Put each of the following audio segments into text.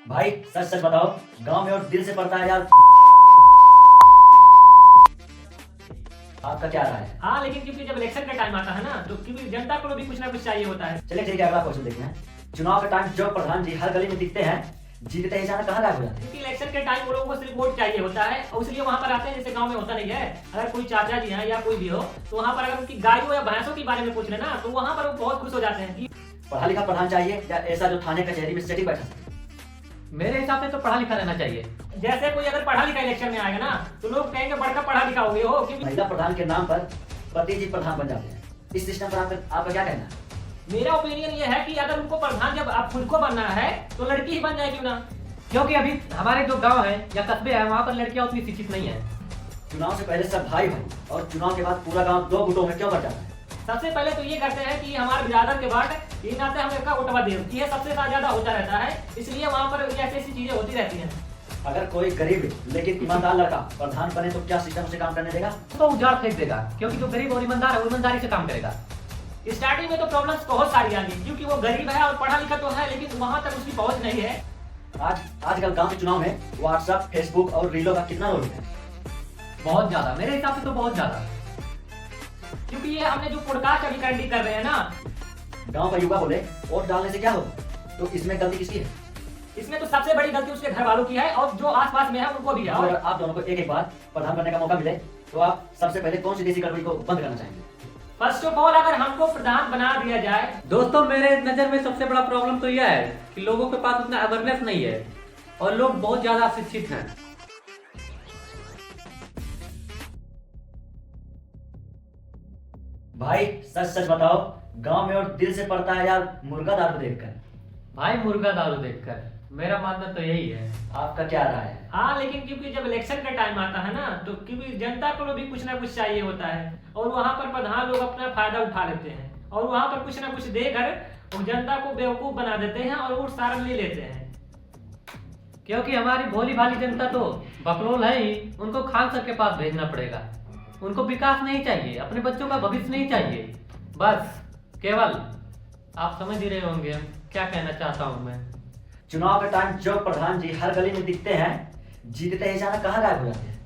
भाई सच सच बताओ, गांव में और दिल से पड़ता है यार। आपका क्या राय है? हाँ, लेकिन क्योंकि जब इलेक्शन का टाइम आता है ना, तो क्योंकि जनता को भी कुछ ना कुछ चाहिए होता है। चलिए ठीक है, अगला क्वेश्चन देखते हैं। चुनाव के टाइम जो प्रधान जी हर गली में दिखते हैं, जीतते ही जाना कहाँ गायब हो जाते हैं? क्योंकि इलेक्शन के टाइम वो लोगों को सिर्फ वोट चाहिए होता है और इसलिए वहाँ पर आते हैं, जैसे गांव में होता नहीं है। अगर कोई चाचा जी हैं या कोई भी हो, तो वहाँ पर अगर उनकी गायों या भैंसों के बारे में पूछ लेना, तो वहाँ पर वो बहुत खुश हो जाते हैं कि पढ़ा लिखा प्रधान चाहिए या ऐसा जो थाने कचहरी में सेटिंग बैठा है? मेरे हिसाब से तो पढ़ा लिखा रहना चाहिए। जैसे कोई अगर पढ़ा लिखा इलेक्शन में आएगा ना, तो लोग कहेंगे बड़का पढ़ा लिखा हो गए हो। क्योंकि महिला प्रधान के नाम पर पति जी प्रधान बन जाते हैं। इस सिस्टम पर आपका क्या कहना है? मेरा ओपिनियन ये है कि अगर उनको प्रधान जब आप खुद को बनना है, तो लड़की ही बन जाए क्यों ना। क्योंकि अभी हमारे जो गांव है या कस्बे हैं वहाँ पर लड़कियां उतनी शिक्षित नहीं है। चुनाव से पहले सब भाई भाई और चुनाव के बाद पूरा गांव दो गुटों में क्यों बट जाता है? सबसे पहले तो ये करते हैं कि हमारे बिरादर के बाट ये नाते हम का उठवा दे, ये सबसे ज्यादा होता रहता है, इसलिए वहाँ पर ऐसी ऐसी चीजें होती रहती हैं। अगर कोई गरीब लेकिन ईमानदार लड़का प्रधान बने तो क्या सिस्टम उसे काम करने देगा? तो उजाड़ फेंक देगा, क्योंकि जो गरीब और ईमानदार है वो ईमानदारी से काम करेगा। स्टार्टिंग में तो प्रॉब्लम्स बहुत सारी आएंगी, क्योंकि वो गरीब है और पढ़ा लिखा तो है, लेकिन वहाँ तक उसकी पहुँच नहीं है। आजकल गांव के चुनाव में व्हाट्सएप, फेसबुक और रीलों का कितना रोल है? बहुत ज्यादा, मेरे हिसाब से तो बहुत ज्यादा। क्योंकि ये हमने जो पॉडकास्ट अभी कंडक्ट कर रहे हैं ना, गांव का युवा बोले वोट डालने से क्या होगा, तो इसमें गलती किसकी है? इसमें तो सबसे बड़ी गलती उसके घर वालों की है और जो आसपास में है उनको भी है। अगर और आप दोनों को एक एक बार प्रधान बनने का मौका मिले तो आप सबसे पहले कौन सी देसी गड़बड़ी को बंद करना चाहेंगे? फर्स्ट ऑफ ऑल, अगर हमको प्रधान बना दिया जाए, दोस्तों मेरे नजर में सबसे बड़ा प्रॉब्लम तो यह है कि लोगों के पास उतना अवेयरनेस नहीं है और लोग बहुत ज्यादा शिक्षित हैं। भाई सच सच बताओ, गांव में और दिल से पड़ता है यार मुर्गा दारू देखकर। भाई मुर्गा दारू देखकर, मेरा मानना तो यही है। आपका क्या राय है? हाँ, लेकिन क्योंकि जब इलेक्शन का टाइम आता है ना, तो क्योंकि जनता को भी कुछ ना कुछ चाहिए होता है और वहाँ पर प्रधान लोग अपना फायदा उठा लेते हैं और वहाँ पर कुछ ना कुछ देकर वो जनता को बेवकूफ बना देते हैं और वोट सारा ले लेते हैं। क्योंकि हमारी भोली भाली जनता तो बकलोल है ही, उनको खान सर के पास भेजना पड़ेगा। उनको विकास नहीं चाहिए, अपने बच्चों का भविष्य नहीं चाहिए, बस केवल आप समझ ही रहे होंगे हम क्या कहना चाहता हूँ मैं। चुनाव के टाइम जो प्रधान जी हर गली में दिखते हैं, जीतते ही जाना कहाँ गायब हो जाते हैं?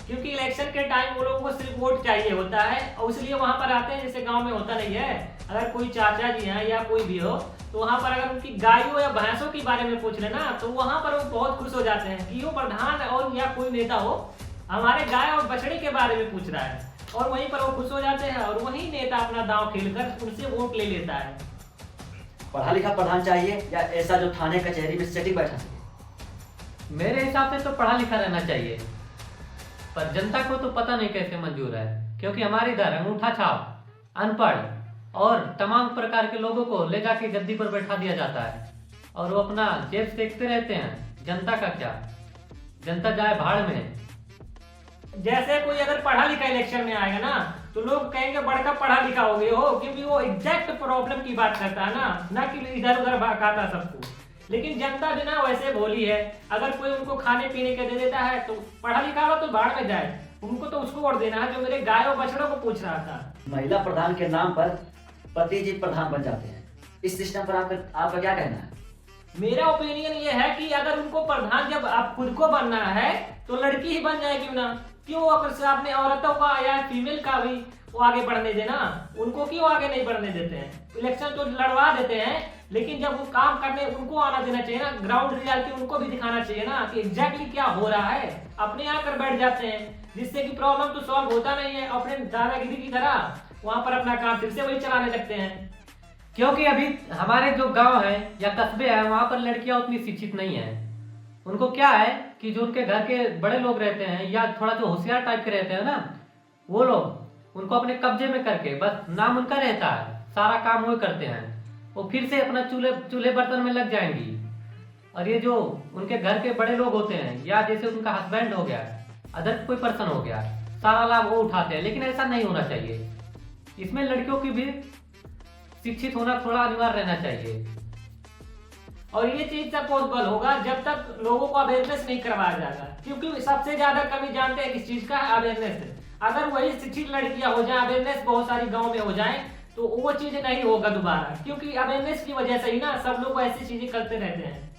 क्योंकि इलेक्शन के टाइम वो लोगों को सिर्फ वोट चाहिए होता है और इसलिए वहाँ पर आते हैं, जैसे गांव में होता नहीं है। अगर कोई चाचा जी हैं या कोई भी हो, तो वहाँ पर अगर उनकी गायों या भैंसों के बारे में पूछ लेना, तो वहाँ पर वो बहुत खुश हो जाते हैं कि वो प्रधान और या कोई नेता हो हमारे गाय और बछड़े के बारे में पूछ रहा है, और वहीं पर वो खुश हो जाते हैं और वही नेता अपना दांव खेलकर उनसे वोट ले लेता है। पढ़ा लिखा प्रधान चाहिए या ऐसा जो थाने कचहरी में सेटिंग बैठा है? मेरे हिसाब से तो पढ़ा लिखा रहना चाहिए, पर जनता को तो पता नहीं कैसे मंजूर है। क्योंकि हमारे इधर अंगूठा छाप, अनपढ़ और तमाम प्रकार के लोगों को ले जाके गद्दी पर बैठा दिया जाता है और वो अपना जेब देखते रहते हैं। जनता का क्या, जनता जाए भाड़ में। जैसे कोई अगर पढ़ा लिखा इलेक्शन में आएगा ना, तो लोग कहेंगे बड़का पढ़ा लिखा हो गए हो, क्योंकि वो एग्जैक्ट प्रॉब्लम की बात करता है ना कि इधर उधर भगाता सबको। लेकिन जनता बिना वैसे भोली है, अगर कोई उनको खाने पीने के दे देता है तो पढ़ा लिखा हो तो भाड़ में जाए, उनको तो उसको वोट देना है जो मेरे गाय और बछड़ों को पूछ रहा था। महिला प्रधान के नाम पर पति जी प्रधान बन जाते हैं। इस सिस्टम पर आपका क्या कहना है? मेरा ओपिनियन ये है कि अगर उनको प्रधान जब आप खुद को बनना है, तो लड़की ही बन जाए क्यों ना। क्यों अपने औरतों का या फीमेल का भी वो आगे बढ़ने देना, उनको क्यों आगे नहीं बढ़ने देते हैं? इलेक्शन तो लड़वा देते हैं, लेकिन जब वो काम करने उनको आना देना चाहिए ना, ग्राउंड रियलिटी उनको भी दिखाना चाहिए ना कि एग्जैक्टली क्या हो रहा है। अपने आकर बैठ जाते हैं, जिससे कि प्रॉब्लम तो सॉल्व होता नहीं है, अपने दादागिरी की तरह वहां पर अपना काम फिर से वही चलाने लगते हैं। क्योंकि अभी हमारे जो गांव है या कस्बे हैं वहाँ पर लड़कियां उतनी शिक्षित नहीं है। उनको क्या है कि जो उनके घर के बड़े लोग रहते हैं या थोड़ा जो होशियार टाइप के रहते हैं ना, वो लोग उनको अपने कब्जे में करके बस नाम उनका रहता है, सारा काम वो करते हैं। वो फिर से अपना चूल्हे बर्तन में लग जाएंगी। और ये जो उनके घर के बड़े लोग होते हैं या जैसे उनका हस्बैंड हो गया, अदर कोई पर्सन हो गया, सारा लाभ वो उठाते हैं। लेकिन ऐसा नहीं होना चाहिए। इसमें लड़कियों की भी शिक्षित होना थोड़ा अनिवार्य रहना चाहिए। और ये चीज तब पॉसिबल होगा जब तक लोगों को अवेयरनेस नहीं करवाया जाएगा, क्योंकि सबसे ज्यादा कमी जानते हैं किस चीज का, अवेयरनेस। अगर वही शिक्षित लड़कियां हो जाए, अवेयरनेस बहुत सारी गांव में हो जाए, तो वो चीज नहीं होगा दोबारा, क्योंकि अवेयरनेस की वजह से ही ना सब लोग ऐसी चीजें करते रहते हैं।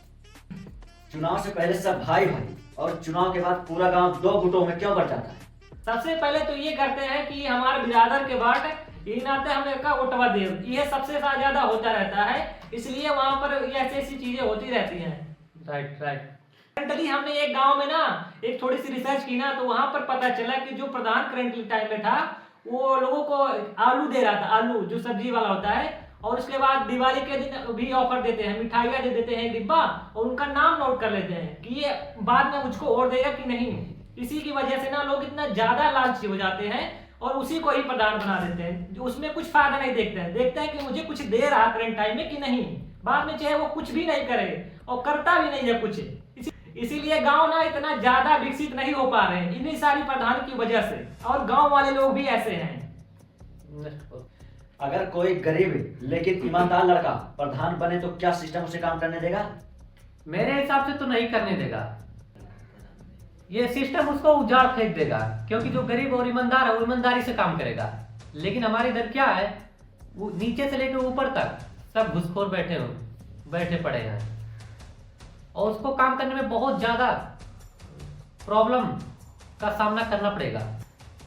चुनाव से पहले सब भाई भाई और चुनाव के बाद पूरा गांव दो गुटों में क्यों बढ़ जाता है? सबसे पहले तो ये करते हैं कि हमारे बिरादर के बाट ये नाते हमें का वोटवा दे, ये सबसे ज्यादा होता रहता है, इसलिए वहां पर ये ऐसी चीजें होती रहती हैं। Right right. करंटली हमने एक गांव में ना एक थोड़ी सी रिसर्च की ना, तो वहां पर पता चला कि जो प्रधान करंटली टाइम में था वो लोगों को आलू दे रहा था, आलू जो सब्जी वाला होता है, और उसके बाद दिवाली के दिन भी ऑफर देते हैं, मिठाइयाँ दे देते हैं डिब्बा, और उनका नाम नोट कर लेते हैं कि ये बाद में मुझको और देगा कि नहीं। इसी की वजह से ना लोग इतना ज्यादा लालची हो जाते हैं और उसी को ही प्रधान बना देते हैं, जो उसमें कुछ फायदा नहीं देखते हैं कि मुझे कुछ दे रहा करंट टाइम में कि नहीं, बाद में चाहे वो कुछ भी नहीं करे और करता भी नहीं है कुछ। इसीलिए गांव ना इतना ज्यादा विकसित नहीं हो पा रहे हैं इन्हीं सारी प्रधान की वजह से, और गांव वाले लोग भी ऐसे हैं। अगर कोई गरीब लेकिन ईमानदार लड़का प्रधान बने तो क्या सिस्टम उसे काम करने देगा? मेरे हिसाब से तो नहीं करने देगा, ये सिस्टम उसको उजाड़ फेंक देगा, क्योंकि जो गरीब और ईमानदार है वो ईमानदारी से काम करेगा। लेकिन हमारे इधर क्या है, वो नीचे से लेकर ऊपर तक सब घुसखोर बैठे पड़े हैं, और उसको काम करने में बहुत ज्यादा प्रॉब्लम का सामना करना पड़ेगा।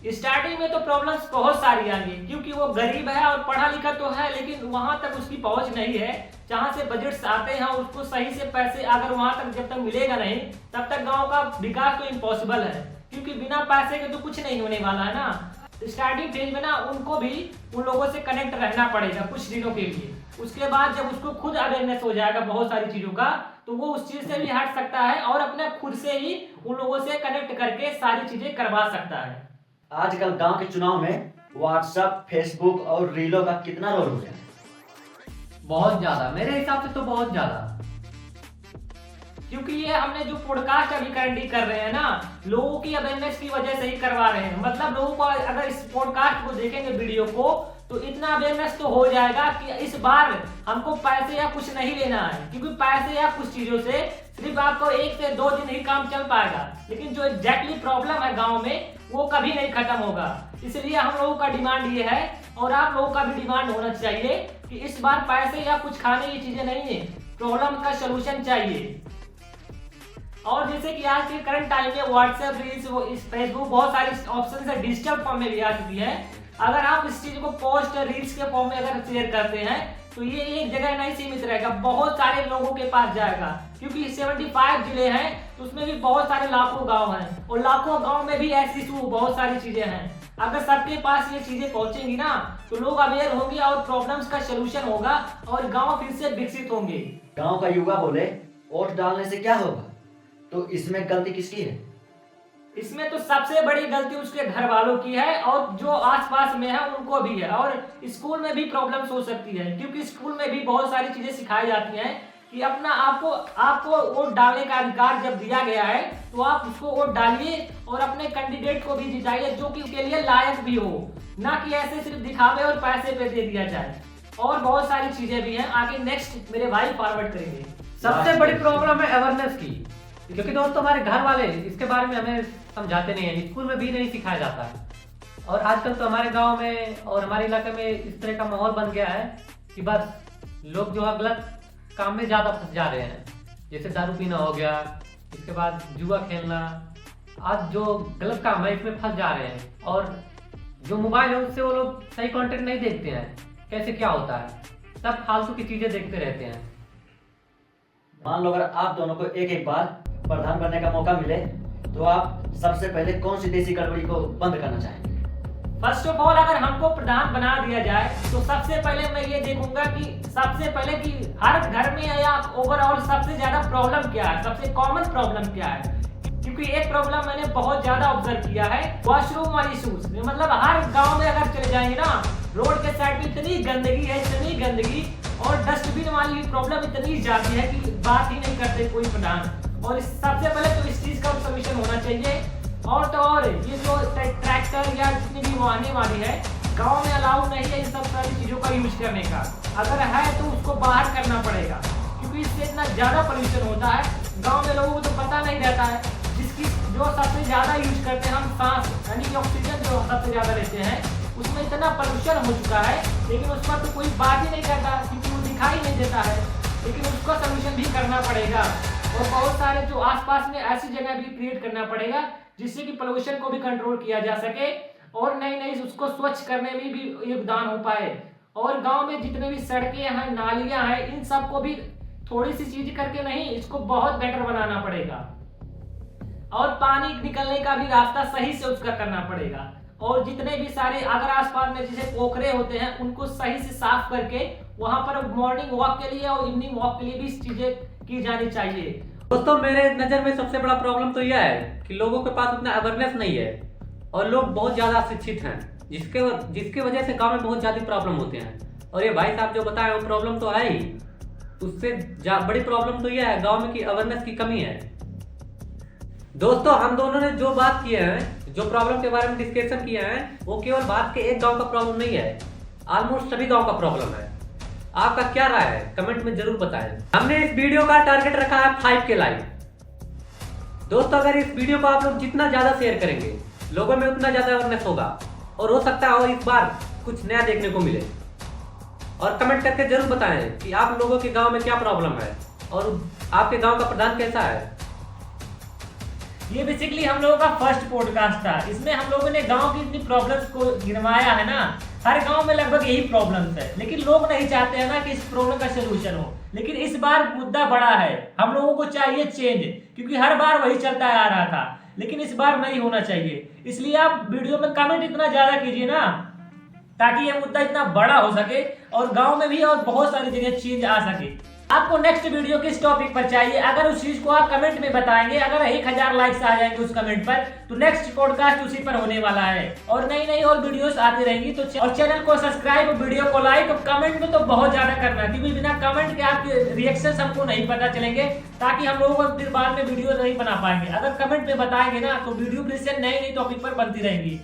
स्टार्टिंग में तो प्रॉब्लम्स बहुत सारी आएंगी, क्योंकि वो गरीब है और पढ़ा लिखा तो है, लेकिन वहां तक उसकी पहुंच नहीं है जहां से बजट्स आते हैं, उसको सही से पैसे अगर वहां तक जब तक मिलेगा नहीं तब तक गांव का विकास तो इम्पॉसिबल है, क्योंकि बिना पैसे के तो कुछ नहीं होने वाला है ना। स्टार्टिंग फेज में ना उनको भी उन लोगों से कनेक्ट रहना पड़ेगा कुछ दिनों के लिए, उसके बाद जब उसको खुद अवेयरनेस हो जाएगा बहुत सारी चीजों का, तो वो उस चीज से भी हट सकता है और अपने खुद से ही उन लोगों से कनेक्ट करके सारी चीजें करवा सकता है। आजकल गांव के चुनाव में व्हाट्सएप, फेसबुक और रीलों का कितना रोल हो गया है? बहुत ज्यादा, मेरे हिसाब से तो बहुत ज्यादा, क्योंकि ये हमने जो पॉडकास्ट अभी करंटली कर रहे हैं ना, लोगों की अवेयरनेस की वजह से ही करवा रहे हैं। मतलब लोगों को अगर इस पॉडकास्ट को देखेंगे वीडियो को, तो इतना अवेयरनेस तो हो जाएगा कि इस बार हमको पैसे या कुछ नहीं लेना है, क्योंकि पैसे या कुछ चीजों से सिर्फ आपको 1 से 2 दिन ही काम चल पाएगा, लेकिन जो एग्जैक्टली प्रॉब्लम है गाँव में वो कभी नहीं खत्म होगा। इसलिए हम लोगों का डिमांड ये है, और आप लोगों का भी डिमांड होना चाहिए कि इस बार पैसे या कुछ खाने की चीजें नहीं है, प्रॉब्लम का सलूशन चाहिए। और जैसे कि आज के करंट टाइम में व्हाट्सएप, रील्स, फेसबुक बहुत सारी ऑप्शन है, डिजिटल फॉर्म में भी आ चुकी है। अगर आप इस चीज को पोस्ट रील्स के फॉर्म में अगर शेयर करते हैं तो ये एक जगह नहीं सीमित रहेगा, बहुत सारे लोगों के पास जाएगा, क्योंकि 75 जिले हैं तो उसमें भी बहुत सारे लाखों गांव हैं, और लाखों गांव में भी ऐसी बहुत सारी चीजें हैं। अगर सबके पास ये चीजें पहुंचेंगी ना तो लोग अवेयर होंगे और प्रॉब्लम्स का सलूशन होगा और गांव फिर से विकसित होंगे। गांव का युवा बोले वोट डालने से क्या होगा, तो इसमें गलती किसकी है? इसमें तो सबसे बड़ी गलती उसके घर वालों की है, और जो आसपास में है उनको भी है, और स्कूल में भी प्रॉब्लम्स हो सकती है, क्योंकि स्कूल में भी बहुत सारी चीजें सिखाई जाती हैं कि अपना आपको वोट डालने का अधिकार जब दिया गया है तो आप उसको वोट डालिए और अपने कैंडिडेट को भी जिताइए जो कि उसके लिए लायक भी हो, ना कि ऐसे सिर्फ दिखावे और पैसे पे दे दिया जाए। और बहुत सारी चीजें भी हैं, आगे नेक्स्ट मेरे भाई फॉरवर्ड करेंगे। सबसे बड़ी प्रॉब्लम है अवेयरनेस की, क्योंकि दोस्तों हमारे घर वाले इसके बारे में हमें समझाते नहीं है, स्कूल में भी नहीं सिखाया जाता। और आजकल तो हमारे गांव में और हमारे इलाके में इस तरह का माहौल बन गया है कि बस लोग जो है गलत काम में ज्यादा फंस जा रहे हैं, जैसे दारू पीना हो गया, इसके बाद जुआ खेलना, आज जो गलत काम है इसमें फंस जा रहे हैं। और जो मोबाइल है उससे वो लोग सही कंटेंट नहीं देखते हैं, कैसे क्या होता है, सब फालतू की चीजें देखते रहते हैं। मान लो अगर आप दोनों को एक बार प्रधान बनने का मौका मिले तो आप सबसे पहले कौन सी देसी गड़बड़ी को बंद करना चाहेंगे? फर्स्ट ऑफ ऑल अगर हमको प्रधान बना दिया जाए तो सबसे पहले मैं ये देखूंगा कि सबसे पहले कि हर घर में या ओवरऑल सबसे ज्यादा प्रॉब्लम क्या है, सबसे कॉमन प्रॉब्लम क्या है। क्योंकि एक प्रॉब्लम मैंने बहुत ज्यादा ऑब्जर्व किया है, वॉशरूम वाली इश्यूज। मतलब हर गांव में अगर चले जाएंगे ना, रोड के साइड में इतनी गंदगी है, इतनी गंदगी, और डस्टबिन वाली प्रॉब्लम इतनी ज्यादा है कि बात ही नहीं करते कोई प्रधान। और सबसे पहले तो इस चीज का सोल्यूशन होना चाहिए। और तो और ये जो ट्रैक्टर या जितनी भी वाहने वाली है गांव में अलाउ नहीं है इन सब सारी चीजों का यूज करने का, अगर है तो उसको बाहर करना पड़ेगा, क्योंकि इससे इतना ज्यादा पोल्यूशन होता है। गांव में लोगों को तो पता नहीं रहता है, जिसकी जो सबसे ज्यादा यूज करते हैं हम सांस, यानी कि ऑक्सीजन जो सबसे ज्यादा लेते हैं, उसमें इतना पोल्यूशन हो चुका है, लेकिन उस पर तो कोई बात ही नहीं करता, क्योंकि वो दिखाई नहीं देता है। लेकिन उसका सोल्यूशन भी करना पड़ेगा। और बहुत सारे जो आसपास में ऐसी जगह भी क्रिएट करना पड़ेगा जिससे कि पोल्यूशन को भी कंट्रोल किया जा सके और नई नई उसको स्वच्छ करने में भी योगदान हो पाए। और गांव में जितने भी सड़कें हैं, नालियां हैं, इन सबको भी थोड़ी सी चीज करके नहीं, इसको बहुत बेटर बनाना पड़ेगा। और पानी निकलने का भी रास्ता सही से उसका करना पड़ेगा। और जितने भी सारे अगर आसपास में जैसे पोखरे होते हैं उनको सही से साफ करके वहां पर मॉर्निंग वॉक के लिए और इवनिंग वॉक के लिए भी चीजें की जानी चाहिए। दोस्तों, मेरे नज़र में सबसे बड़ा प्रॉब्लम तो यह है कि लोगों के पास उतना अवेयरनेस नहीं है और लोग बहुत ज़्यादा शिक्षित हैं, जिसके वजह से गांव में बहुत ज़्यादा प्रॉब्लम होते हैं। और ये भाई साहब जो बताए वो प्रॉब्लम तो है ही, उससे बड़ी प्रॉब्लम तो यह है गांव में कि अवेयरनेस की कमी है। दोस्तों, हम दोनों ने जो बात किए हैं, जो प्रॉब्लम के बारे में डिस्कशन किया है, वो केवल बात के एक गाँव का प्रॉब्लम नहीं है, ऑलमोस्ट सभी गाँव का प्रॉब्लम है। आपका क्या राय है कमेंट में जरूर बताएं। हमने इस वीडियो का टारगेट रखा है 5 के लाइक। दोस्तों, अगर इस वीडियो को आप लोग जितना ज्यादा शेयर करेंगे लोगों में उतना ज्यादा अवेयरनेस होगा और हो सकता है और इस बार कुछ नया देखने को मिले। और कमेंट करके जरूर बताएं कि आप लोगों के गांव में क्या प्रॉब्लम है और आपके गांव का प्रधान कैसा है। ये बेसिकली हम लोगों का फर्स्ट पॉडकास्ट था। इसमें हम लोगों ने गांव की इतनी प्रॉब्लम्स को गिनवाया है ना। हर गांव में लगभग यही प्रॉब्लम्स है, लेकिन लोग नहीं चाहते हैं ना कि इस प्रॉब्लम का सोल्यूशन हो। लेकिन इस बार मुद्दा बड़ा है, हम लोगों को चाहिए चेंज, क्योंकि हर बार वही चलता आ रहा था, लेकिन इस बार नहीं होना चाहिए। इसलिए आप वीडियो में कमेंट इतना ज्यादा कीजिए ना, ताकि ये मुद्दा इतना बड़ा हो सके और गाँव में भी और बहुत सारी जगह चेंज आ सके। आपको नेक्स्ट वीडियो किस टॉपिक पर चाहिए, अगर उस चीज को आप कमेंट में बताएंगे, अगर 1000 लाइक्स आ जाएंगे उस कमेंट पर, तो नेक्स्ट पॉडकास्ट उसी पर होने वाला है। और नई नई और वीडियोस आती रहेंगी। तो और चैनल को सब्सक्राइब, वीडियो को लाइक और कमेंट में तो बहुत ज्यादा करना, क्योंकि बिना कमेंट के आपके रिएक्शन हमको नहीं पता चलेंगे, ताकि हम लोगों को फिर बाद में वीडियो नहीं बना पाएंगे। अगर कमेंट में बताएंगे ना तो वीडियो फिर से नई नई टॉपिक पर बनती रहेंगी।